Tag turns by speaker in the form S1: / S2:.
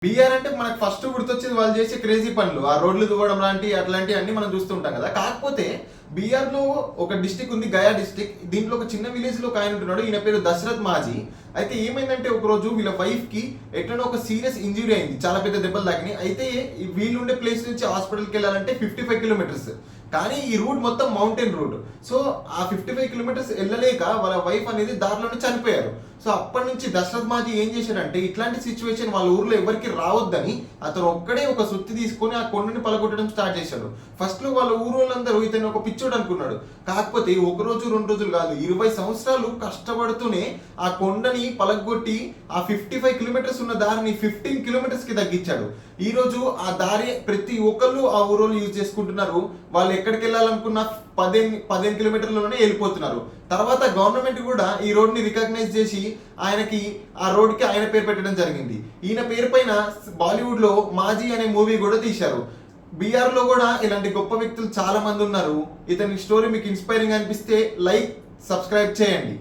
S1: BR అంటే మనకు first గుర్తొచ్చేది వాళ్ళు చేసే క్రేజీ పనులు, ఆ రోడ్లు దువ్వడం అట్లాంటివి అన్ని మనం చూస్తుంటాం కదా. కాకపోతే బీఆర్ లో ఒక డిస్టిక్ ఉంది, గయా డిస్టిక్. దీంట్లో ఒక చిన్న విలేజ్ లో ఒక ఆయన ఉంటున్నాడు, ఈయన పేరు దశరథ్ మాజీ. అయితే ఏమైందంటే ఒక రోజు వీళ్ళ వైఫ్ కి ఎట్లనో ఒక సీరియస్ ఇంజురీ అయింది, చాలా పెద్ద దెబ్బలు తాకినాయి. అయితే వీళ్ళుండే ప్లేస్ నుంచి హాస్పిటల్కి వెళ్ళాలంటే 55 కిలోమీటర్స్, కానీ ఈ రూట్ మొత్తం మౌంటైన్ రూట్. సో ఆ 55 కిలోమీటర్స్ వెళ్ళలేక వాళ్ళ వైఫ్ అనేది దారిలోనే చనిపోయారు. సో అప్పటి నుంచి దశరథ్ మాజీ ఏం చేశాడంటే, ఇట్లాంటి సిచ్యువేషన్ వాళ్ళ ఊర్లో ఎవరికి రావద్దని అతను ఒక్కడే ఒక సుత్తి తీసుకొని ఆ కొండని పలగొట్టడం స్టార్ట్ చేశాడు. ఫస్ట్ లో వాళ్ళ ఊరు వాళ్ళందరూ ఇతను ఒక పిచ్చోడు అనుకున్నాడు. కాకపోతే ఒక రోజు 2 రోజులు కాదు, 20 సంవత్సరాలు కష్టపడుతూనే ఆ కొండని పలగొట్టి ఆ 55 కిలోమీటర్స్ ఉన్న దారిని 15 కిలోమీటర్స్ కి తగ్గించాడు. ఈ రోజు ఆ దారి ప్రతి ఒక్కళ్ళు ఆ ఊరోళ్ళు యూజ్ చేసుకుంటున్నారు. వాళ్ళు ఎక్కడికి వెళ్ళాలనుకున్న 15 కిలోమీటర్లలోనే వెళ్ళిపోతున్నారు. తర్వాత గవర్నమెంట్ కూడా ఈ రోడ్ ని రికగ్నైజ్ చేసి ఆయనకి ఆ రోడ్ కి ఆయన పేరు పెట్టడం జరిగింది. ఈయన పేరు పైన బాలీవుడ్ లో మాజీ అనే మూవీ కూడా తీశారు. బీఆర్ లో కూడా ఇలాంటి గొప్ప వ్యక్తులు చాలా మంది ఉన్నారు. ఇతని స్టోరీ మీకు ఇన్స్పైరింగ్ అనిపిస్తే లైక్, సబ్స్క్రైబ్ చేయండి.